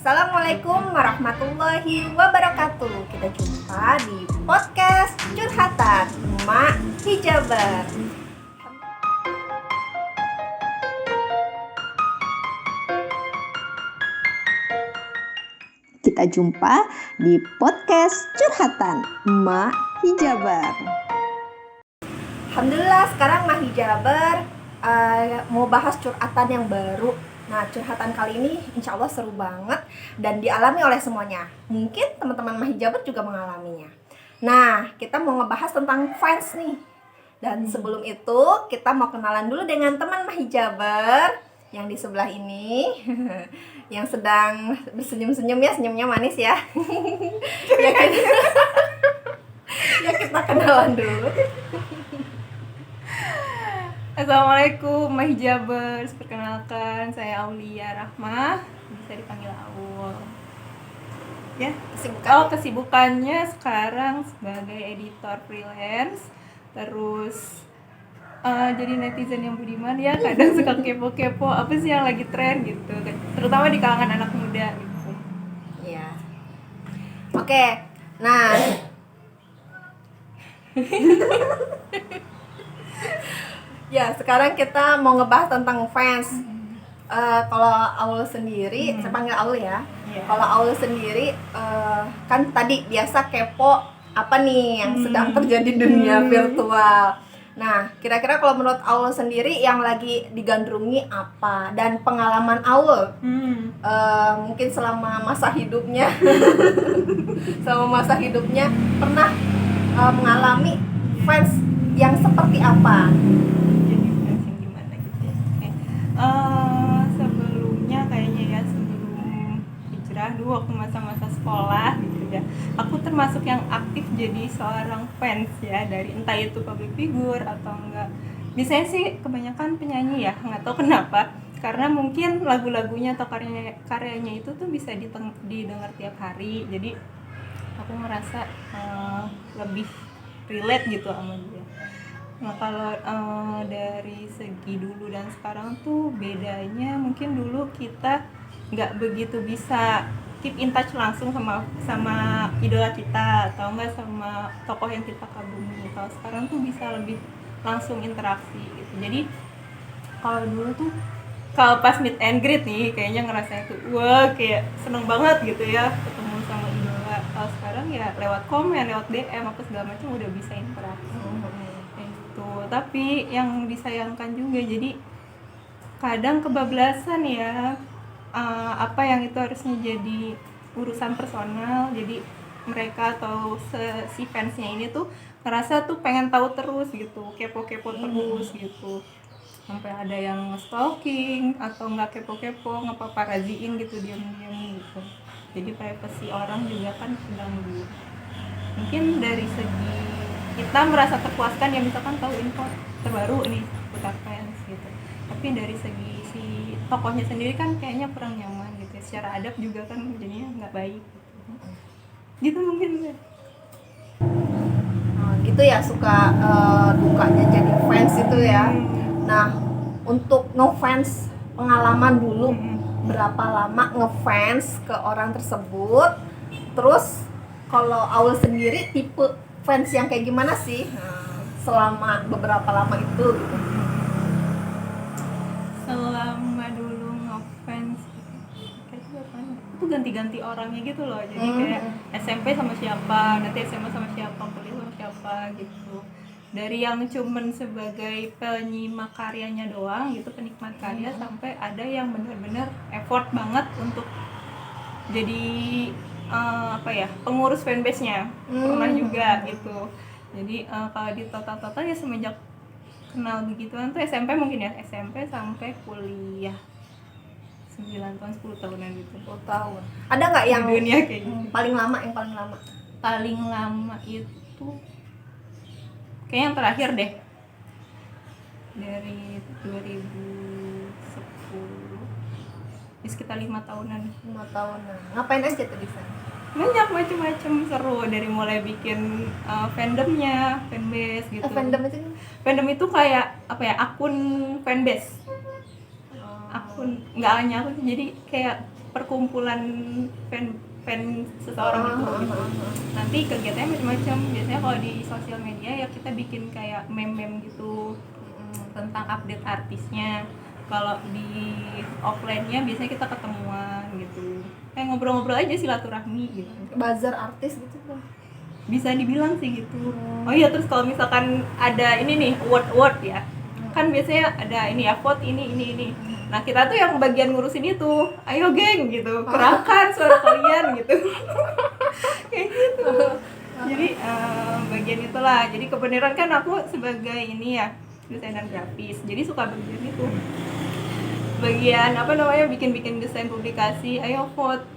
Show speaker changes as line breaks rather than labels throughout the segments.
Assalamualaikum warahmatullahi wabarakatuh. Kita jumpa di podcast Curhatan Mak Hijaber. Kita jumpa di podcast Curhatan Mak Hijaber. Alhamdulillah sekarang Mak Hijaber mau bahas curhatan yang baru. Nah, curhatan kali ini insya Allah seru banget dan dialami oleh semuanya. Mungkin teman-teman Mak Hijaber juga mengalaminya. Nah, kita mau ngebahas tentang fans nih. Dan sebelum itu, kita mau kenalan dulu dengan teman Mak Hijaber yang di sebelah ini. Yang sedang bersenyum-senyum ya, senyumnya manis ya. Ya kita kenalan dulu.
Assalamualaikum Mak Hijabers, perkenalkan saya Aulia Rahmah, bisa dipanggil Aul. Ya, kesibukannya sekarang sebagai editor freelance, terus jadi netizen yang budiman ya, kadang suka kepo-kepo apa sih yang lagi tren gitu, terutama di kalangan anak muda gitu.
Iya. Oke, nah. Ya, sekarang kita mau ngebahas tentang fans. Kalau Aul sendiri, saya panggil Aul ya.
Yeah.
Kalau Aul sendiri, kan tadi biasa kepo apa nih yang sedang terjadi di dunia virtual. Nah, kira-kira kalau menurut Aul sendiri yang lagi digandrungi apa? Dan pengalaman Aul, mungkin selama masa hidupnya, pernah mengalami fans yang seperti apa?
Sebelumnya kayaknya ya, sebelum hijrah dulu waktu masa-masa sekolah gitu ya, aku termasuk yang aktif jadi seorang fans ya, dari entah itu public figure atau enggak. Biasanya sih kebanyakan penyanyi ya, nggak tahu kenapa, karena mungkin lagu-lagunya atau karyanya itu tuh bisa didengar tiap hari, jadi aku merasa lebih relate gitu sama dia. Nah, kalau dari segi dulu dan sekarang tuh bedanya mungkin dulu kita nggak begitu bisa keep in touch langsung sama idola kita atau enggak sama tokoh yang kita kagumi. Kalau sekarang tuh bisa lebih langsung interaksi gitu. Jadi kalau dulu tuh kalau pas meet and greet nih kayaknya ngerasanya tuh wah kayak seneng banget gitu ya ketemu sama idola. Kalau sekarang ya lewat komen, lewat DM apa segala macam udah bisa interaksi. Tapi yang disayangkan juga, jadi kadang kebablasan ya, apa yang itu harusnya jadi urusan personal, jadi mereka atau si fansnya ini tuh ngerasa tuh pengen tahu terus gitu, kepo-kepo terus gitu, sampai ada yang stalking atau nggak kepo-kepo ngepaparaziin gitu diam-diam gitu. Jadi privasi orang juga kan terganggu. Mungkin dari segi kita merasa terpuaskan ya, misalkan tahu info terbaru nih putar fans gitu, tapi dari segi si tokohnya sendiri kan kayaknya kurang nyaman gitu ya. Secara adab juga kan jadinya nggak baik gitu mungkin ya.
Gitu ya, suka dukanya jadi fans itu ya. Nah, untuk ngefans, pengalaman dulu berapa lama ngefans ke orang tersebut, terus kalau Aul sendiri tipe fans yang kayak gimana sih selama beberapa lama itu gitu?
Selama dulu ngefans itu ganti-ganti orangnya gitu loh, jadi kayak SMP sama siapa, nanti SMA sama siapa, kuliah sama siapa gitu. Dari yang cuman sebagai penyimak karyanya doang gitu, penikmat karya, sampai ada yang benar-benar effort banget untuk jadi pengurus fanbase-nya. Pernah juga gitu. Jadi kalau di total ya semenjak kenal begituan tuh SMP mungkin ya, SMP sampai kuliah 9 tahun, 10 tahunan gitu.
10 tahun. Ada nggak yang
dunia kayak gitu?
Paling lama
itu kayaknya yang terakhir deh, dari 2010, ya sekitar 5 tahunan.
Ngapain aja tuh di sana?
Banyak macam-macam seru, dari mulai bikin fandomnya, fanbase gitu. Fandom itu kayak apa ya, akun fanbase. Akun, nggak hanya akun, jadi kayak perkumpulan fan seseorang itu gitu. Nanti kegiatannya macam-macam. Biasanya kalau di sosial media ya kita bikin kayak meme-meme gitu tentang update artisnya. Kalau di offline-nya biasanya kita ketemuan gitu. Kayak ngobrol-ngobrol aja silaturahmi gitu.
Bazar artis gitu kan.
Bisa dibilang sih gitu. Oh iya, terus kalau misalkan ada ini nih award ya. Kan biasanya ada ini ya, vote ini. Nah, kita tuh yang bagian ngurusin itu. Ayo geng gitu. Kerahkan suara kalian gitu. Kayak gitu. Jadi bagian itulah. Jadi kebenaran kan aku sebagai ini ya, desainer grafis. Jadi suka bagian itu. Bagian bikin desain publikasi, ayo vote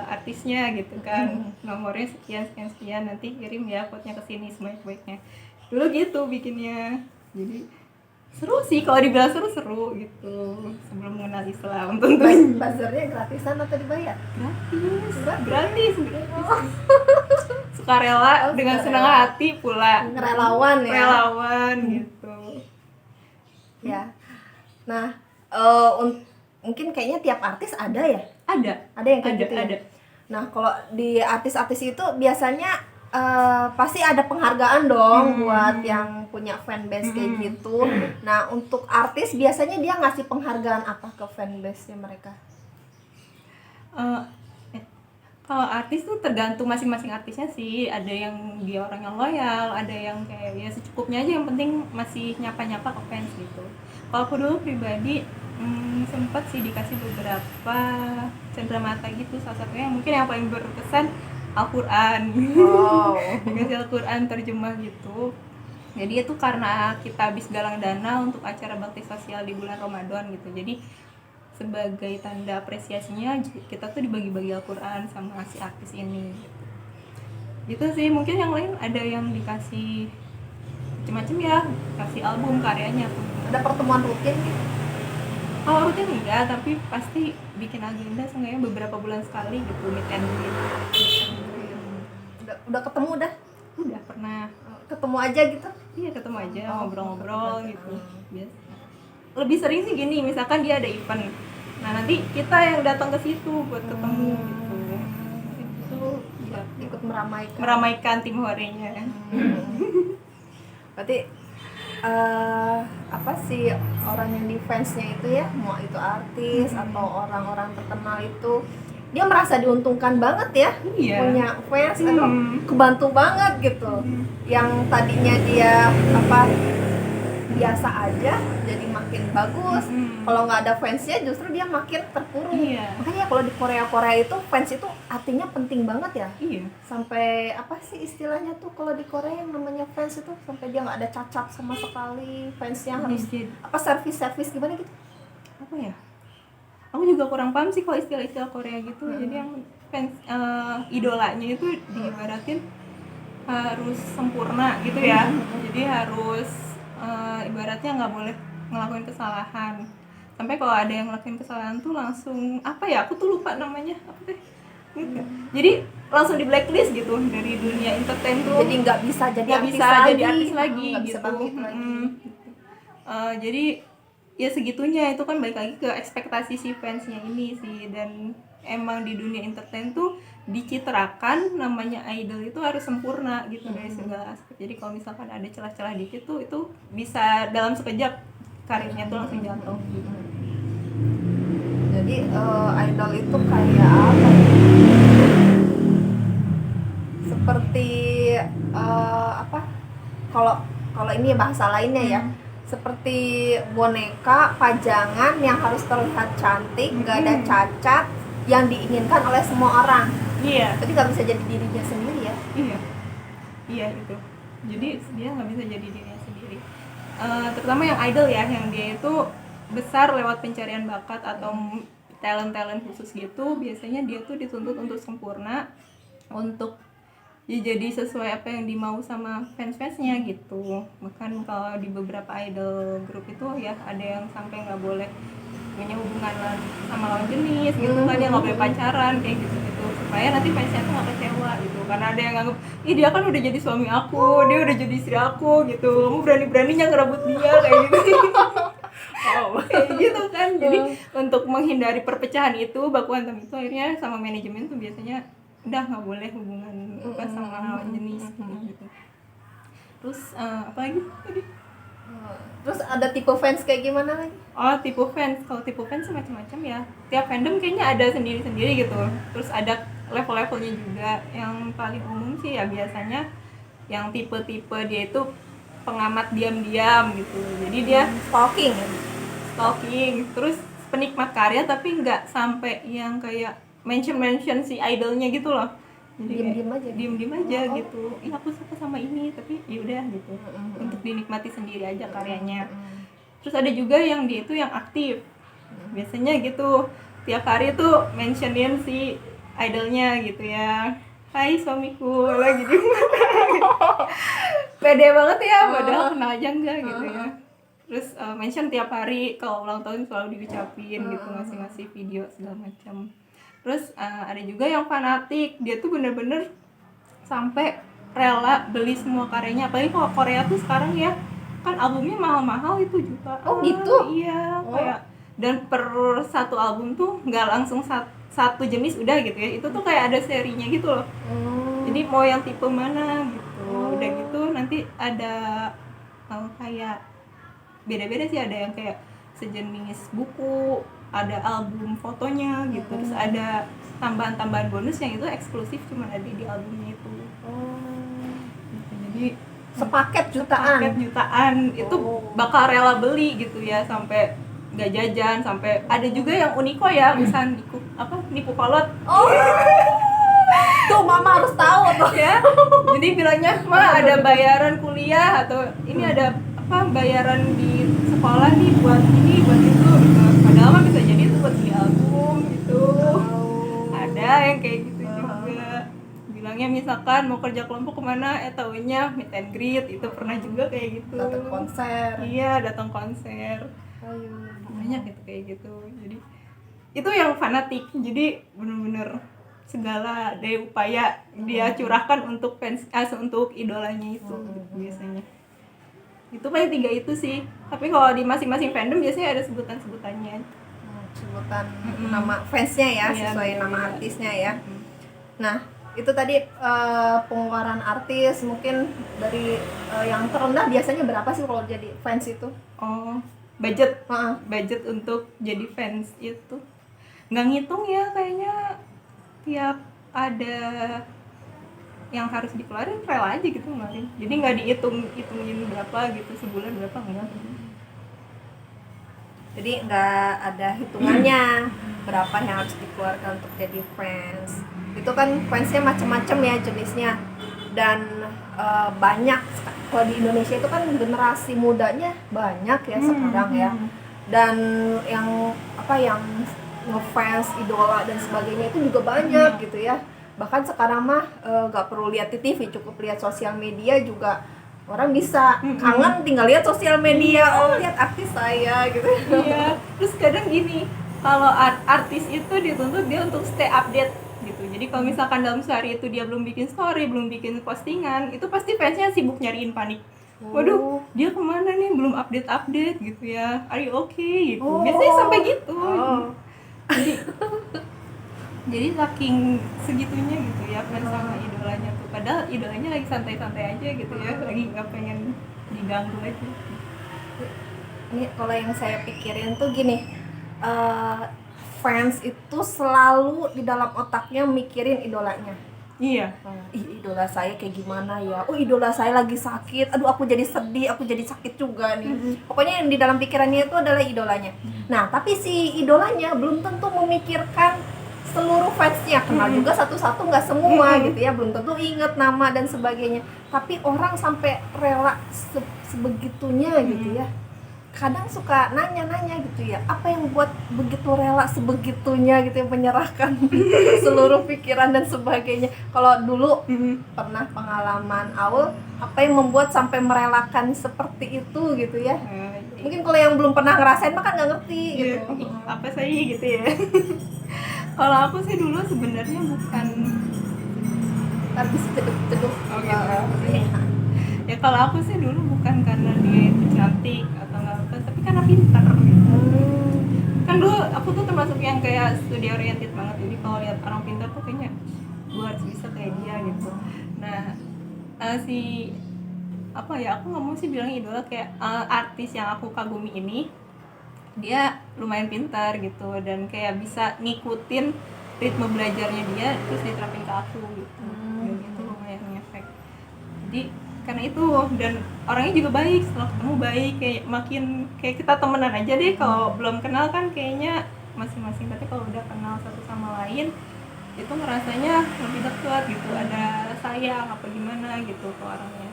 artisnya gitu kan, nomornya sekian, nanti kirim ya vote-nya ke sini sebaik-baiknya. Dulu gitu bikinnya. Jadi seru sih, kalau dibilang seru gitu. Sebelum mengenal Islam tentunya.
Bazarnya gratisan atau dibayar?
Gratis. Sukarela dengan senang hati pula.
Relawan ya.
Relawan gitu.
Ya. Nah, mungkin kayaknya tiap artis ada ya? Ada yang kayak gitu ya?
Ada.
Nah, kalau di artis-artis itu biasanya pasti ada penghargaan dong buat yang punya fanbase kayak gitu. Nah, untuk artis biasanya dia ngasih penghargaan apa ke fanbase-nya mereka?
Kalau artis tuh tergantung masing-masing artisnya sih. Ada yang dia orang yang loyal, ada yang kayak ya secukupnya aja, yang penting masih nyapa-nyapa ke fans gitu. Kalau aku dulu pribadi sempat sih dikasih beberapa cenderamata gitu. Salah satunya mungkin yang paling berkesan Al-Quran. Dikasih Al-Quran terjemah gitu. Jadi itu karena kita habis galang dana untuk acara bakti sosial di bulan Ramadan gitu. Jadi sebagai tanda apresiasinya kita tuh dibagi-bagi Al-Quran sama si artis ini gitu sih. Mungkin yang lain ada yang dikasih macam-macam ya, kasih album karyanya.
Ada pertemuan rutin gitu?
Kalau rutin enggak, tapi pasti bikin agenda seenggaknya beberapa bulan sekali gitu, meet and greet.
Udah ketemu dah?
Udah pernah
Ketemu aja gitu?
Iya, ketemu aja, ngobrol-ngobrol gitu. Biasa. Lebih sering sih gini, misalkan dia ada event, nah nanti kita yang datang ke situ buat ketemu gitu. Itu ya,
Ikut
meramaikan tim horenya.
Berarti apa sih orang yang di fansnya itu ya, mau itu artis atau orang-orang terkenal itu, dia merasa diuntungkan banget ya.
Iya.
Punya fans atau kebantu banget gitu. Yang tadinya dia biasa aja jadi makin bagus. Kalau nggak ada fansnya justru dia makin terpuruk.
Iya.
Makanya kalau di Korea itu fans itu artinya penting banget ya.
Iya.
Sampai apa sih istilahnya tuh kalau di Korea yang namanya fans itu, sampai dia nggak ada cacat sama sekali, fansnya harus servis gimana gitu.
Apa ya? Aku juga kurang paham sih kalau istilah-istilah Korea gitu. Jadi yang fans idolanya itu diibaratin harus sempurna gitu ya. Jadi harus ibaratnya nggak boleh ngelakuin kesalahan. Sampai kalau ada yang ngelakuin kesalahan tuh langsung aku tuh lupa namanya apa teh. Jadi langsung di blacklist gitu dari dunia entertain tuh.
Jadi nggak bisa jadi
artis lagi
nggak
gitu.
bisa bangkit lagi.
Jadi ya segitunya, itu kan balik lagi ke ekspektasi si fansnya ini sih. Dan emang di dunia entertain tuh dicitrakan namanya idol itu harus sempurna gitu dari segala aspek. Jadi kalau misalkan ada celah-celah dikit tuh itu bisa dalam sekejap karirnya tuh langsung jatuh gitu.
Jadi idol itu kayak apa ya? Seperti kalau ini bahasa lainnya ya, seperti boneka pajangan yang harus terlihat cantik, nggak ada cacat, yang diinginkan oleh semua orang.
Iya.
Jadi nggak bisa jadi dirinya sendiri ya.
Iya itu. Jadi dia nggak bisa jadi dirinya sendiri. Terutama yang idol ya, yang dia itu besar lewat pencarian bakat atau talent khusus gitu. Biasanya dia tuh dituntut untuk sempurna, untuk jadi sesuai apa yang dimau sama fans-fansnya gitu. Bahkan kalau di beberapa idol grup itu ya ada yang sampai nggak boleh punya hubungan sama lawan jenis gitu kan, dia nggak boleh pacaran kayak gitu supaya nanti fansnya tuh nggak kecewa gitu. Karena ada yang nganggep, ih dia kan udah jadi suami aku, dia udah jadi istri aku gitu, kamu beraninya ngerebut dia kayak gitu. Kayak gitu kan. Jadi untuk menghindari perpecahan itu, baku hantam itu, akhirnya sama manajemen tuh biasanya udah nggak boleh hubungan apa sama lawan jenis gitu. Terus apa lagi tadi?
Terus ada tipe fans kayak gimana lagi?
Oh, tipe fans. Kalau tipe fans macam-macam ya. Tiap fandom kayaknya ada sendiri-sendiri gitu. Terus ada level-levelnya juga. Yang paling umum sih ya biasanya yang tipe-tipe dia itu pengamat diam-diam gitu. Jadi dia stalking, terus penikmat karya tapi nggak sampai yang kayak mention si idolnya gitu loh. Jadi diem aja gitu. Iya, aku suka sama ini tapi yaudah gitu. Untuk dinikmati sendiri aja karyanya. Terus ada juga yang dia itu yang aktif. Biasanya gitu tiap hari tuh mentionin si idolnya gitu ya. Hai suamiku lagi di pede banget ya, padahal kenal aja enggak gitu ya. Terus mention tiap hari, kalau ulang tahun selalu diucapin gitu, ngasih video segala macam. Terus ada juga yang fanatik, dia tuh bener-bener sampai rela beli semua karyanya. Apalagi kalau Korea tuh sekarang ya kan albumnya mahal-mahal itu jutaan.
Oh gitu?
Iya, kayak dan per satu album tuh nggak langsung satu jenis udah gitu ya. Itu tuh kayak ada serinya gitu loh. Jadi mau yang tipe mana gitu. Udah gitu nanti ada kayak beda-beda sih, ada yang kayak sejenis buku, ada album fotonya gitu, terus ada tambahan-tambahan bonus yang itu eksklusif cuma ada di albumnya itu. Gitu. Jadi
sepaket jutaan
itu bakal rela beli gitu ya, sampai nggak jajan, sampai ada juga yang Uniko ya, misalnya nipu kolot.
Tuh mama harus tahu tuh
ya. Jadi bilangnya, "Ma, ada bayaran kuliah atau ini ada bayaran di sekolah nih buat ini buat itu," gitu. Padahal mah bisa jadi itu buat di album gitu. Ada yang kayak gitu juga. Bilangnya misalkan mau kerja kelompok kemana, taunya meet and greet, itu pernah juga kayak gitu.
Datang konser.
Iya, datang konser. Banyak gitu kayak gitu. Jadi itu yang fanatik. Jadi bener-bener segala daya upaya dia curahkan untuk fans, untuk idolanya itu biasanya. Itu paling 3 itu sih. Tapi kalau di masing-masing fandom biasanya ada sebutan-sebutannya.
Sebutan nama fansnya ya, sesuai nama artisnya ya. Nah, itu tadi pengeluaran artis mungkin dari yang terendah biasanya berapa sih kalau jadi fans itu?
Oh, budget untuk jadi fans itu nggak ngitung ya, kayaknya tiap ada yang harus dikeluarin rela aja gitu kemarin. Jadi nggak hitungin berapa gitu, sebulan berapa, enggak.
Jadi nggak ada hitungannya berapa yang harus dikeluarkan untuk jadi fans. Itu kan fansnya macam-macam ya jenisnya, dan banyak. Kalau di Indonesia itu kan generasi mudanya banyak ya sekarang ya, dan yang ngefans idola dan sebagainya itu juga banyak gitu ya. Bahkan sekarang mah nggak perlu lihat di TV, cukup lihat sosial media juga orang bisa kangen tinggal lihat sosial media. Lihat artis saya gitu.
Iya. Terus kadang gini, kalau artis itu dituntut dia untuk stay update gitu. Jadi kalau misalkan dalam sehari itu dia belum bikin story, belum bikin postingan, itu pasti fansnya sibuk nyariin, panik. Waduh, dia kemana nih, belum update gitu ya, are you okay gitu. Biasanya sampai gitu. Jadi saking segitunya gitu ya fans sama idolanya tuh. Padahal idolanya lagi santai-santai aja gitu ya, lagi nggak pengen diganggu aja.
Ini kalau yang saya pikirin tuh gini, fans itu selalu di dalam otaknya mikirin idolanya.
Iya.
Idola saya kayak gimana ya? Idola saya lagi sakit. Aduh, aku jadi sedih, aku jadi sakit juga nih. Pokoknya yang di dalam pikirannya itu adalah idolanya. Nah, tapi si idolanya belum tentu memikirkan seluruh fansnya. Kenal juga satu-satu, nggak semua gitu ya. Belum tentu inget nama dan sebagainya. Tapi orang sampai rela sebegitunya gitu ya. Kadang suka nanya-nanya gitu ya, apa yang buat begitu rela sebegitunya gitu ya, menyerahkan seluruh pikiran dan sebagainya. Kalau dulu pernah pengalaman Aul, apa yang membuat sampai merelakan seperti itu gitu ya? Mungkin kalau yang belum pernah ngerasain mah kan nggak ngerti gitu.
Apa sih gitu ya? Kalau aku sih dulu sebenarnya bukan,
tapi ceduk-ceduk.
Ya kalau aku sih dulu bukan karena dia itu cantik atau nggak apa, tapi karena pintar gitu. Kan dulu aku aku tuh termasuk yang kayak studi oriented banget, jadi kalau lihat orang pintar tuh kayaknya gue harus bisa kayak dia gitu. Nah si apa ya, aku nggak mau sih bilang idola, kayak artis yang aku kagumi ini dia lumayan pintar gitu dan kayak bisa ngikutin ritme belajarnya dia terus diterapin ke aku gitu. Dan itu lumayan ngefek. Jadi karena itu, dan orangnya juga baik, setelah ketemu baik, kayak makin kayak kita temenan aja deh. Kalau belum kenal kan kayaknya masing-masing, tapi kalau udah kenal satu sama lain itu ngerasanya lebih dekat gitu, ada sayang apa gimana gitu ke orangnya.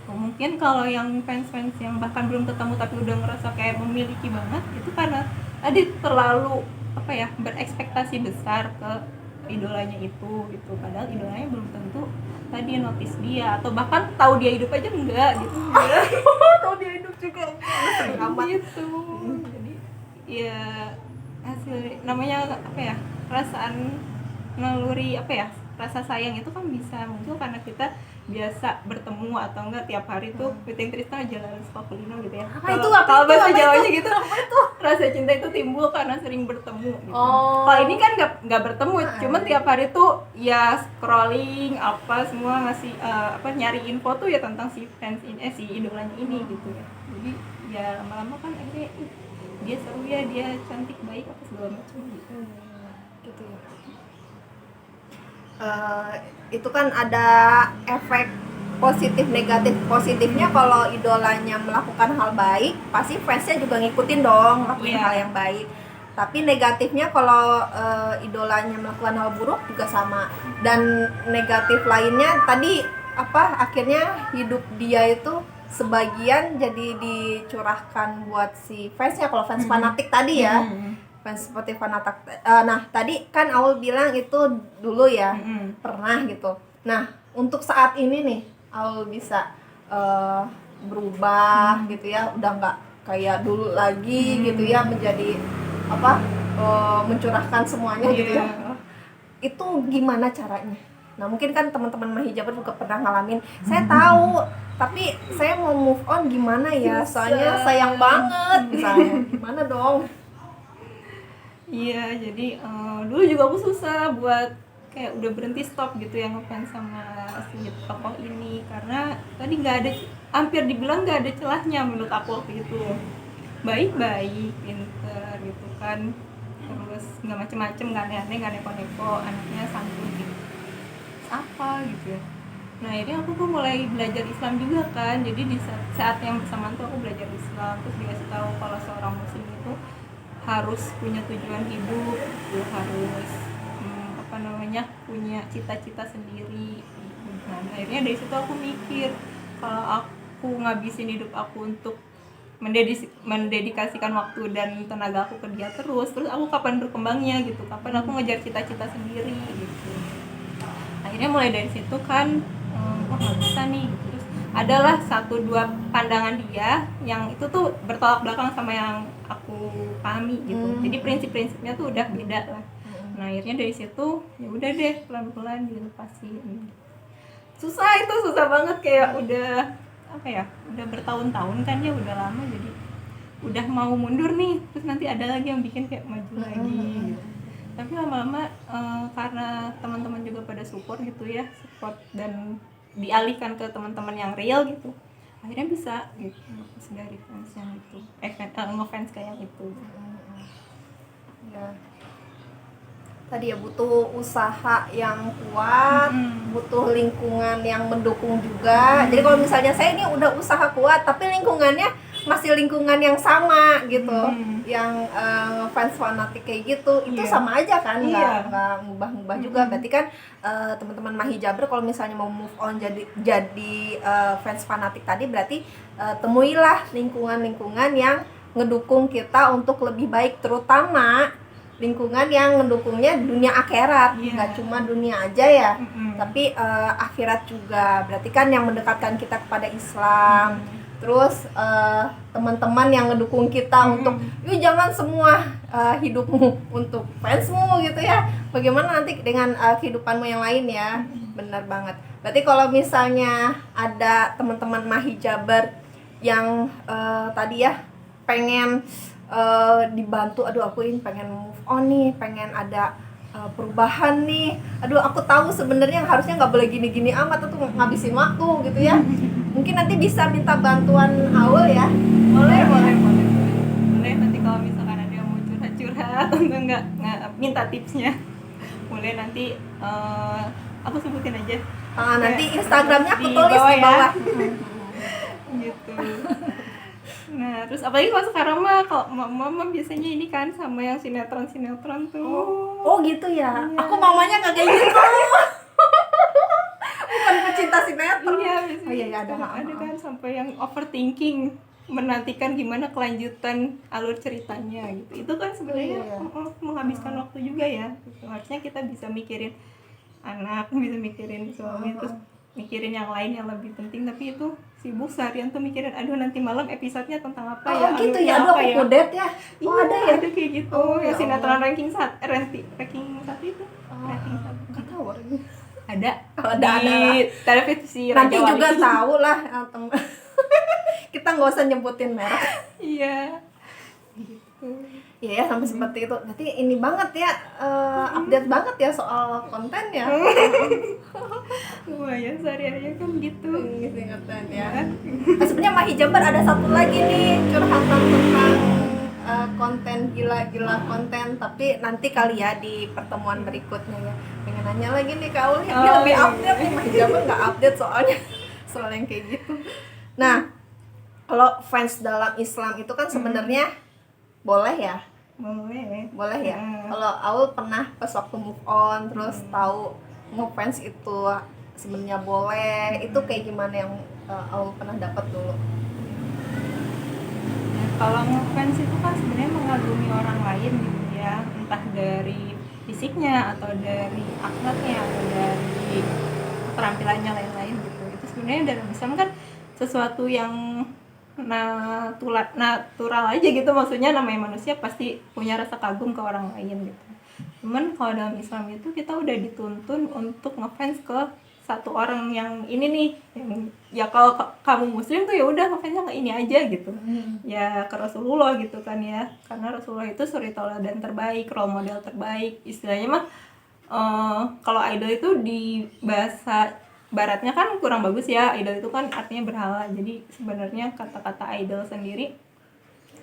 Mungkin kalau yang fans-fans yang bahkan belum ketemu tapi udah ngerasa kayak memiliki banget, itu karena tadi terlalu apa ya, berekspektasi besar ke idolanya itu gitu, padahal idolanya belum tentu tadi notice dia, atau bahkan tahu dia hidup aja enggak gitu.
Tahu dia hidup juga amat
Gitu. Jadi ya hasil namanya apa ya, perasaan naluri apa ya, rasa sayang itu kan bisa muncul karena kita biasa bertemu atau enggak tiap hari tuh meeting Tristan jalan sekolah gitu ya. Kalau bahasa Jawanya gitu, rasa cinta itu timbul karena sering bertemu gitu. Kalau ini kan nggak bertemu, cuma tiap hari tuh ya scrolling apa semua, ngasih apa, nyari info tuh ya tentang si fans ini, si idolanya ini gitu ya. Jadi ya lama-lama kan akhirnya dia seru ya, dia cantik, baik, apa segala macam gitu.
gitu ya. Itu kan ada efek positif negatif. Positifnya kalau idolanya melakukan hal baik, pasti fansnya juga ngikutin dong lakuin hal yang baik. Tapi negatifnya kalau idolanya melakukan hal buruk juga sama. Dan negatif lainnya tadi apa, akhirnya hidup dia itu sebagian jadi dicurahkan buat si fansnya, kalau fans fanatik tadi ya. Fans seperti fanatik. Nah tadi kan Aul bilang itu dulu ya, pernah gitu. Nah untuk saat ini nih Aul bisa berubah gitu ya, udah nggak kayak dulu lagi gitu ya, menjadi apa, mencurahkan semuanya gitu ya. Itu gimana caranya? Nah mungkin kan teman-teman Mahijaber juga pernah ngalamin. Saya tahu, tapi saya mau move on gimana ya? Soalnya sayang banget misalnya. Gimana dong?
Iya, jadi dulu juga aku susah buat kayak udah berhenti stop gitu ya ngefans sama si tokoh ini, karena tadi nggak ada, hampir dibilang nggak ada celahnya menurut aku waktu itu. Baik-baik, pinter gitu kan, terus nggak macem-macem, nggak aneh-aneh, nggak neko-neko, anaknya santun gitu, apa gitu ya. Nah ini aku tuh mulai belajar Islam juga kan, jadi di saat yang bersamaan tuh aku belajar Islam, terus dikasih tahu kalau seorang muslim itu harus punya tujuan hidup gitu, harus apa namanya, punya cita-cita sendiri. Nah akhirnya dari situ aku mikir, kalau aku ngabisin hidup aku untuk mendedikasikan waktu dan tenaga aku ke dia terus aku kapan berkembangnya gitu, kapan aku ngejar cita-cita sendiri gitu. Akhirnya mulai dari situ kan, wah nggak bisa nih gitu. Terus adalah 1-2 pandangan dia yang itu tuh bertolak belakang sama yang aku pahami gitu. Jadi prinsip-prinsipnya tuh udah beda lah. Nah akhirnya dari situ ya udah deh, pelan-pelan dilepasin. Susah banget, kayak udah apa ya, udah bertahun-tahun kan ya, udah lama, jadi udah mau mundur nih, terus nanti ada lagi yang bikin kayak maju lagi gitu. Tapi lama-lama karena teman-teman juga pada support gitu ya, support dan dialihkan ke teman-teman yang real gitu, akhirnya bisa gitu dari fans yang itu, ngefans kayak yang itu.
Ya. Tadi ya butuh usaha yang kuat, butuh lingkungan yang mendukung juga. Jadi kalau misalnya saya ini udah usaha kuat, tapi lingkungannya masih lingkungan yang sama gitu, yang fans fanatik kayak gitu, itu sama aja kan, nggak ngubah-ngubah juga. Berarti kan teman-teman Mahijaber kalau misalnya mau move on jadi fans fanatik tadi, berarti temuilah lingkungan-lingkungan yang ngedukung kita untuk lebih baik, terutama lingkungan yang mendukungnya dunia akhirat, nggak cuma dunia aja ya, tapi akhirat juga. Berarti kan yang mendekatkan kita kepada Islam. Terus teman-teman yang ngedukung kita untuk, yuk jangan semua hidupmu untuk fansmu gitu ya. Bagaimana nanti dengan kehidupanmu yang lain ya. Benar banget. Berarti kalau misalnya ada teman-teman Mahijaber yang tadi ya pengen dibantu, aduh aku ini pengen move on nih, pengen ada perubahan nih, aduh aku tahu sebenarnya harusnya nggak boleh gini-gini amat, tuh ngabisin waktu gitu ya. Mungkin nanti bisa minta bantuan Aul ya.
Boleh nanti kalau misalkan ada yang mau curhat atau enggak minta tipsnya, boleh nanti aku sebutin aja.
Nanti Instagramnya aku
di
tulis
bawah
di bawah.
Gitu. Nah, terus apalagi kalau sekarang mah kalau mama biasanya ini kan sama yang sinetron tuh.
Oh gitu ya.
Iya.
Aku mamanya nggak kayak gitu. Bukan pecinta sinetron.
Iya,
Oh iya,
biasanya
ada.
ada kan sampai yang overthinking, menantikan gimana kelanjutan alur ceritanya gitu. Itu kan sebenarnya
Iya.
menghabiskan waktu juga ya. Gitu. Harusnya kita bisa mikirin anak, bisa mikirin suami, terus mikirin yang lain yang lebih penting, tapi itu sibuk seharian tuh mikirin aduh nanti malam episodenya tentang apa ya.
Oh gitu
alurnya
ya. Aduh
apa
aku kudet ya.
Iya,
Oh ada ya.
ada kayak gitu.
Oh,
ya
ya
sinetron
Allah.
ranking 1 itu. Ranking 1.
Nggak tahu.
Ada.
Ada.
Di televisi
Nanti
Raja
juga
Wali.
tahu lah. Kita nggak usah nyebutin merek.
Iya. Gitu.
Iya ya, sampai seperti itu. Berarti ini banget ya, update banget ya soal konten ya.
Lumayan sehari-harinya kan gitu.
Singkatan ya. Sebenarnya Mahi Jabar ada satu lagi nih curhatan tentang konten gila konten, tapi nanti kali ya di pertemuan berikutnya ya. Pengen nanya lagi nih Kak Uli, dia lebih update nih, Mahi Jabar nggak update soalnya soal yang kayak gitu. Nah, kalau fans dalam Islam itu kan sebenarnya boleh ya? Boleh ya? Kalau Aul pernah pas waktu move on terus tahu ngefans itu sebenarnya boleh, itu kayak gimana yang Aul pernah dapat dulu?
Nah, kalau ngefans itu kan sebenarnya mengagumi orang lain gitu ya, entah dari fisiknya atau dari akhlaknya atau dari keterampilannya lain-lain gitu. Itu sebenarnya dalam Islam kan sesuatu yang natural aja gitu, maksudnya namanya manusia pasti punya rasa kagum ke orang lain gitu. Cuman kalau dalam Islam itu kita udah dituntun untuk ngefans ke satu orang yang ini nih, yang ya kalau kamu muslim tuh ya udah ngefansnya ke ini aja gitu, ya ke Rasulullah gitu kan ya, karena Rasulullah itu suri tauladan terbaik, role model terbaik istilahnya mah. Kalau idol itu di bahasa baratnya kan kurang bagus ya, idol itu kan artinya berhala, jadi sebenarnya kata-kata idol sendiri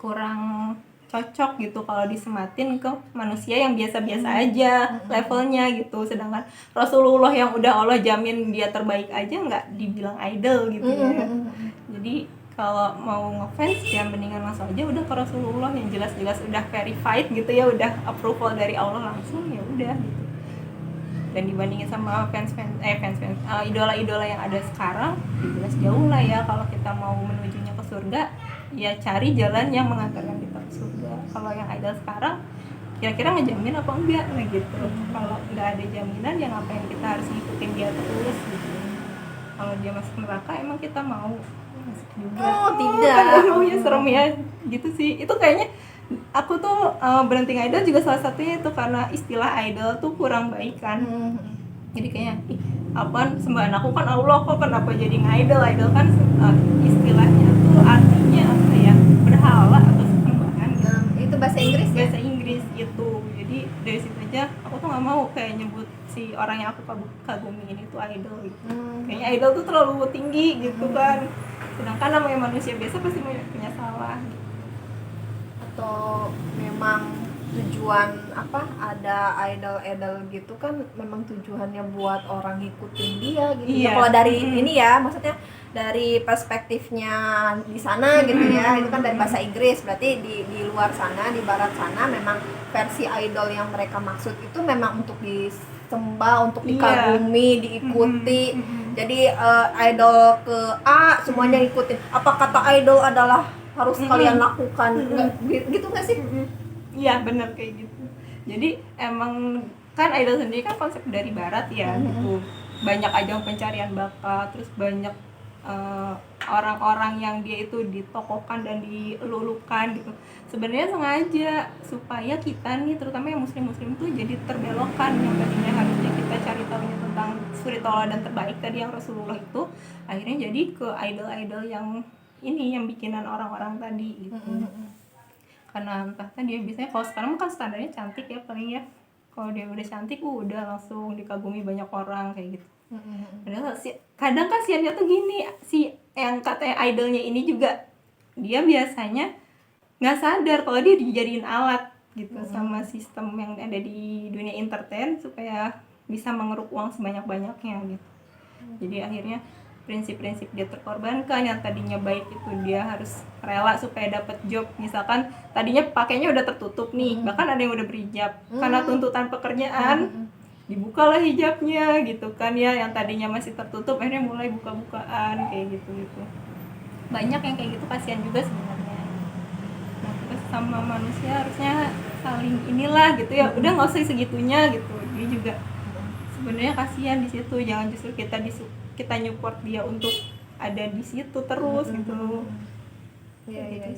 kurang cocok gitu kalau disematin ke manusia yang biasa-biasa aja levelnya gitu. Sedangkan Rasulullah yang udah Allah jamin dia terbaik aja nggak dibilang idol gitu ya. Jadi kalau mau ngefans ya mendingan langsung aja udah ke Rasulullah yang jelas-jelas udah verified gitu ya, udah approval dari Allah langsung, ya udah gitu. Dan dibandingin sama idola-idola yang ada sekarang, jelas jauh lah ya. Kalau kita mau menujunya ke surga, ya cari jalan yang mengantarkan kita ke surga. Kalau yang idol sekarang, kira-kira ngejamin apa enggak? Nah gitu. Kalau nggak ada jaminan, ya ngapain kita harus ngikutin dia terus gitu. Kalau dia masuk neraka, emang kita mau masuk juga?
Oh tidak.
Oh ya serem ya, gitu sih. Itu kayaknya aku tuh berhenti idol juga salah satunya itu karena istilah idol tuh kurang baik kan. Jadi kayaknya apaan, sembahan aku kan Allah, kok kenapa jadi idol? Idol kan istilahnya tuh artinya apa ya, berhala atau sembahan gitu.
Itu bahasa Inggris ya?
Bahasa Inggris itu. Jadi dari situ aja aku tuh nggak mau kayak nyebut si orang yang aku kagumi ini tuh idol gitu. Kayaknya idol tuh terlalu tinggi gitu kan, sedangkan namanya manusia biasa pasti punya salah gitu.
Atau memang tujuan apa, ada idol gitu kan memang tujuannya buat orang ngikutin dia gitu.
Iya.
Kalau dari ini ya, maksudnya dari perspektifnya di sana gitu ya, itu kan dari bahasa Inggris, berarti di luar sana, di barat sana memang versi idol yang mereka maksud itu memang untuk disembah, untuk dikagumi, diikuti. Jadi idol ke A semuanya ikutin. Apa kata idol adalah harus kalian lakukan, gitu nggak sih?
Iya benar kayak gitu. Jadi emang kan idol sendiri kan konsep dari barat ya gitu. Banyak ajang pencarian bakat, terus banyak orang-orang yang dia itu ditokohkan dan dilulukan gitu. Sebenarnya sengaja supaya kita nih, terutama yang muslim-muslim tuh jadi terbelokkan, yang tadinya harusnya kita cari tahunya tentang suri tauladan terbaik tadi yang Rasulullah itu, akhirnya jadi ke idol-idol yang ini, yang bikinan orang-orang tadi gitu. karena entah kan dia biasanya kalau sekarang kan standarnya cantik ya paling ya, kalau dia udah cantik udah langsung dikagumi banyak orang kayak gitu. Padahal kadang kasihannya tuh gini, si yang katanya idolnya ini juga dia biasanya nggak sadar kalau dia dijadiin alat gitu sama sistem yang ada di dunia entertain supaya bisa mengeruk uang sebanyak-banyaknya gitu. Jadi akhirnya prinsip-prinsip dia terkorbankan, yang tadinya baik itu dia harus rela supaya dapat job, misalkan tadinya pakainya udah tertutup nih, bahkan ada yang udah berhijab, karena tuntutan pekerjaan dibukalah hijabnya gitu kan ya, yang tadinya masih tertutup akhirnya mulai buka-bukaan kayak gitu. Banyak yang kayak gitu, kasihan juga sebenarnya. Nah, kita sama manusia harusnya saling inilah gitu ya, udah nggak usah segitunya gitu. Dia juga sebenarnya kasihan di situ, jangan justru kita nyupport dia untuk ada di situ terus gitu.
Iya.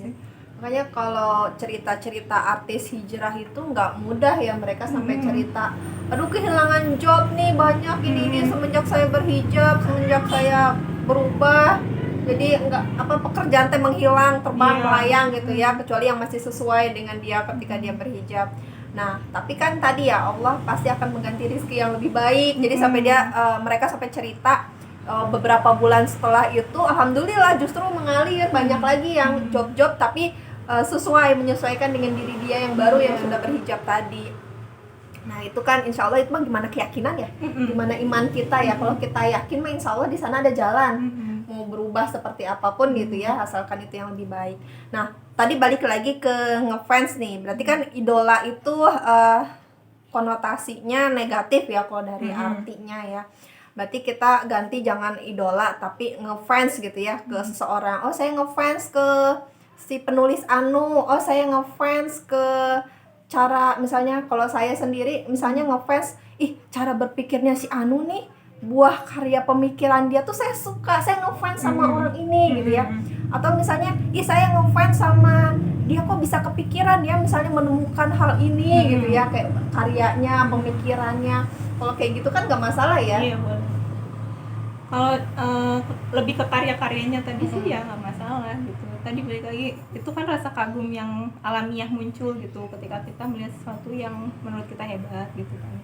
Makanya kalau cerita-cerita artis hijrah itu nggak mudah ya, mereka sampai cerita, aduh kehilangan job nih banyak ini semenjak saya berhijab, semenjak saya berubah, jadi nggak pekerjaan teh menghilang, terbang melayang gitu ya, kecuali yang masih sesuai dengan dia ketika dia berhijab. Nah, tapi kan tadi ya Allah pasti akan mengganti rezeki yang lebih baik. Jadi sampai mereka sampai cerita beberapa bulan setelah itu alhamdulillah justru mengalir banyak lagi yang job-job tapi menyesuaikan dengan diri dia yang baru yang sudah berhijab tadi. Nah itu kan insya Allah itu mah gimana keyakinan ya, gimana iman kita ya. Kalau kita yakin mah insya Allah di sana ada jalan, mau berubah seperti apapun gitu ya, asalkan itu yang lebih baik. Nah tadi balik lagi ke ngefans nih, berarti kan idola itu konotasinya negatif ya kalau dari artinya ya. Berarti kita ganti jangan idola tapi ngefans gitu ya ke seseorang. Oh saya ngefans ke si penulis anu, oh saya ngefans ke cara, misalnya kalau saya sendiri misalnya ngefans, cara berpikirnya si anu nih, buah karya pemikiran dia tuh saya suka, saya ngefans sama orang ini gitu ya. Atau misalnya saya ngefans sama dia, kok bisa kepikiran ya misalnya menemukan hal ini gitu ya, kayak karyanya, pemikirannya. Kalau kayak gitu kan nggak masalah ya.
Iya boleh. Kalau lebih ke karya-karyanya tadi sih ya nggak masalah gitu. Tadi balik lagi, itu kan rasa kagum yang alamiah muncul gitu ketika kita melihat sesuatu yang menurut kita hebat gitu kan.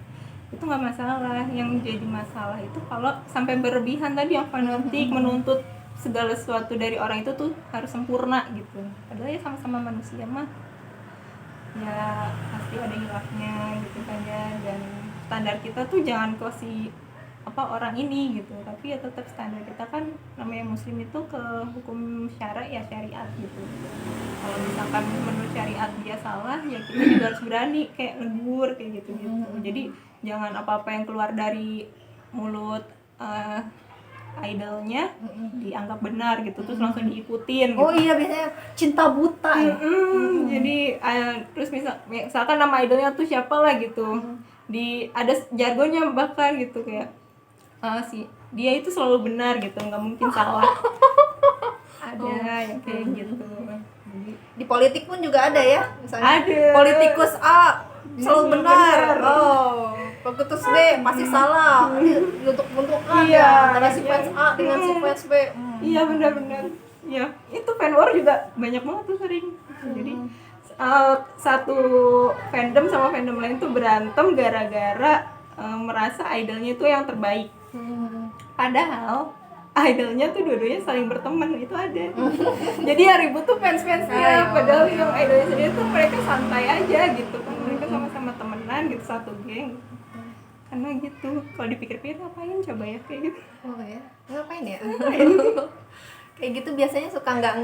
Itu nggak masalah. Yang jadi masalah itu kalau sampai berlebihan tadi, yang fanatik menuntut segala sesuatu dari orang itu tuh harus sempurna gitu. Padahal ya sama-sama manusia mah ya pasti ada hilafnya gitu kan ya. Dan standar kita tuh jangan kasih orang ini gitu, tapi ya tetap standar kita kan namanya muslim itu ke hukum syariat gitu. Kalau misalkan menurut syariat dia salah ya kita juga harus berani kayak negur kayak gitu. Jadi jangan apa-apa yang keluar dari mulut idolnya dianggap benar gitu, terus langsung diikutin gitu.
Oh iya, biasanya cinta buta ya.
Jadi terus misalkan nama idolnya tuh siapa lah gitu, ada jargonnya bahkan gitu kayak dia itu selalu benar gitu, nggak mungkin salah. Ada yang kayak gitu.
Di politik pun juga ada ya, misalnya
ada
politikus A selalu benar. Politikus B masih salah. Untuk antara si fans A dengan si fans B.
Iya benar-benar. Ya itu fan war juga banyak banget tuh sering. Jadi satu fandom sama fandom lain tuh berantem gara-gara merasa idolnya itu yang terbaik. Padahal idolnya tuh dua-duanya saling berteman, itu ada. Jadi yang ribut tuh fans-fansnya, padahal yang idolnya sendiri tuh mereka santai aja gitu kan, mereka sama-sama temenan gitu, satu geng. Karena gitu, kalau dipikir-pikir ngapain coba ya kayak gitu.
Oh ya, ngapain ya? Kayak gitu biasanya suka nggak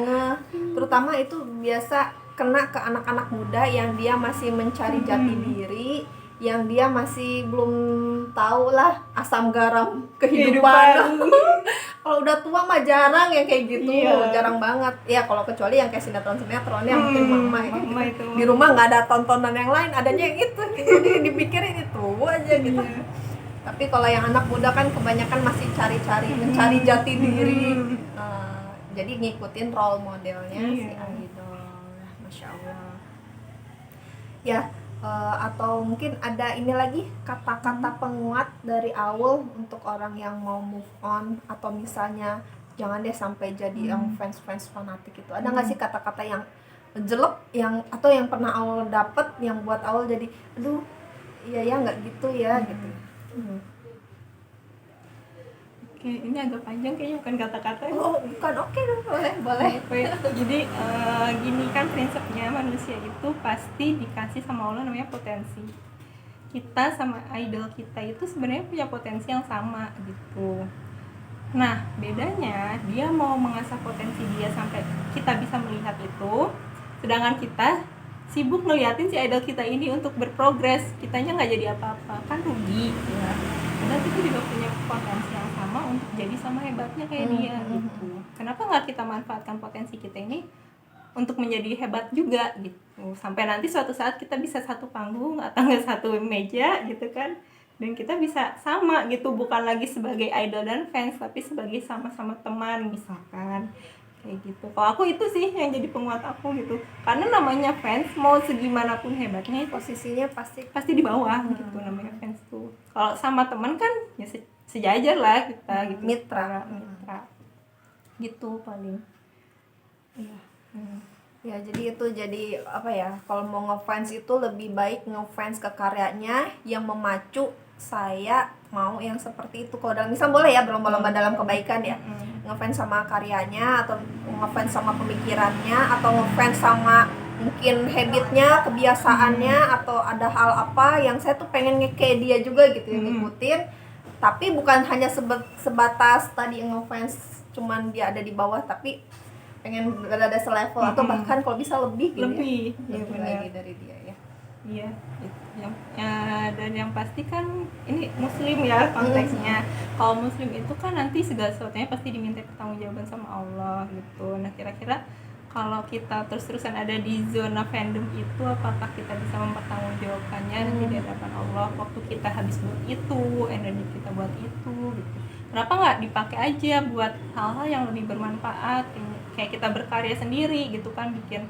terutama itu biasa kena ke anak-anak muda yang dia masih mencari jati diri, yang dia masih belum tahu lah asam garam kehidupan. Kalau udah tua mah jarang yang kayak gitu, jarang banget ya, kalau kecuali yang kayak sinetron yang mungkin mama gitu. Di rumah nggak ada tontonan yang lain, adanya yang itu, jadi dipikirin itu aja gitu. Tapi kalau yang anak muda kan kebanyakan masih mencari jati diri, jadi ngikutin role modelnya si idol. Masya Allah ya. Atau mungkin ada ini lagi kata-kata penguat dari Aul untuk orang yang mau move on, atau misalnya jangan deh sampai jadi yang fans fanatik itu. Ada nggak sih kata-kata yang jelek yang atau yang pernah Aul dapet yang buat Aul jadi aduh iya ya nggak gitu ya gitu.
Oke, ini agak panjang kayaknya, bukan kata-kata ya.
Oh bukan, oke dong, boleh.
Jadi gini kan prinsipnya, manusia itu pasti dikasih sama Allah namanya potensi. Kita sama idol kita itu sebenarnya punya potensi yang sama gitu. Nah bedanya dia mau mengasah potensi dia sampai kita bisa melihat itu, sedangkan kita sibuk ngeliatin si idol kita ini untuk berprogres, kitanya nggak jadi apa-apa, kan rugi ya. Padahal kita juga punya potensi yang sama untuk jadi sama hebatnya kayak dia gitu. Kenapa nggak kita manfaatkan potensi kita ini untuk menjadi hebat juga gitu, sampai nanti suatu saat kita bisa satu panggung atau nggak satu meja gitu kan, dan kita bisa sama gitu, bukan lagi sebagai idol dan fans tapi sebagai sama-sama teman misalkan kayak gitu. Kalau aku itu sih yang jadi penguat aku gitu, karena namanya fans mau segimanapun hebatnya itu
Posisinya
pasti di bawah gitu, namanya fans tuh. Kalau sama teman kan ya sejajar lah kita gitu,
mitra
gitu paling. Iya.
ya. Jadi itu jadi apa ya, kalau mau ngefans itu lebih baik ngefans ke karyanya yang memacu saya mau yang seperti itu. Kalau dalam misal boleh ya berlomba-lomba dalam kebaikan ya, ngefans sama karyanya atau ngefans sama pemikirannya atau ngefans sama mungkin habitnya, kebiasaannya, atau ada hal apa yang saya tuh pengen kayak dia juga gitu ya, ngikutin. Tapi bukan hanya sebatas tadi ngefans cuman dia ada di bawah, tapi pengen berada selevel atau bahkan kalau bisa lebih gitu
lebih
ya, lebih lagi dari dia ya.
Iya, dan yang pasti kan ini muslim ya konteksnya. Kalau muslim itu kan nanti segala sesuatunya pasti diminta pertanggungjawaban sama Allah gitu. Nah kira-kira kalau kita terus-terusan ada di zona fandom itu, apakah kita bisa mempertanggungjawabkannya nanti di hadapan Allah? Waktu kita habis buat itu, energi kita buat itu gitu. Kenapa nggak dipakai aja buat hal-hal yang lebih bermanfaat, kayak kita berkarya sendiri gitu kan, bikin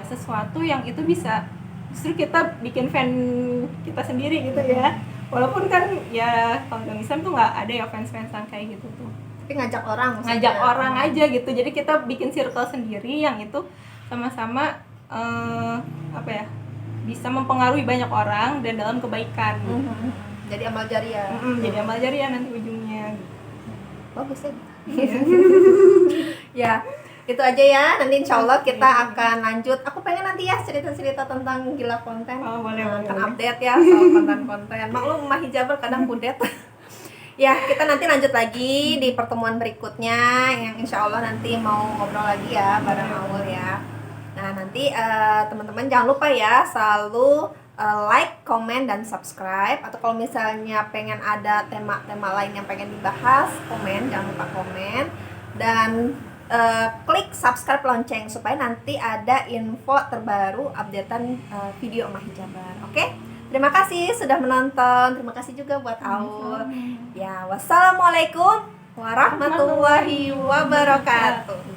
sesuatu yang itu bisa justru kita bikin fan kita sendiri gitu ya. Walaupun kan ya kalau dalam Islam tuh nggak ada ya fans-fansan kayak gitu tuh,
Tapi ngajak orang
aja gitu. Jadi kita bikin circle sendiri yang itu sama-sama bisa mempengaruhi banyak orang dan dalam kebaikan gitu.
Jadi amal jariah.
Jadi amal jariah nanti ujungnya gitu.
Bagus ya. Ya, itu aja ya. Nanti insya Allah kita akan lanjut. Aku pengen nanti ya cerita-cerita tentang gila konten.
Oh, boleh.
Update ya soal konten-konten. Maklum Mah Hijaber kadang kudet. Ya, kita nanti lanjut lagi di pertemuan berikutnya yang insya Allah nanti mau ngobrol lagi ya bareng Aul ya. Nah, nanti teman-teman jangan lupa ya selalu like, komen, dan subscribe. Atau kalau misalnya pengen ada tema-tema lain yang pengen dibahas, komen, jangan lupa komen. Dan klik subscribe lonceng supaya nanti ada info terbaru updatean video Mah Hijaber. Oke? Terima kasih sudah menonton. Terima kasih juga buat Aul. Ya, wassalamualaikum warahmatullahi wabarakatuh.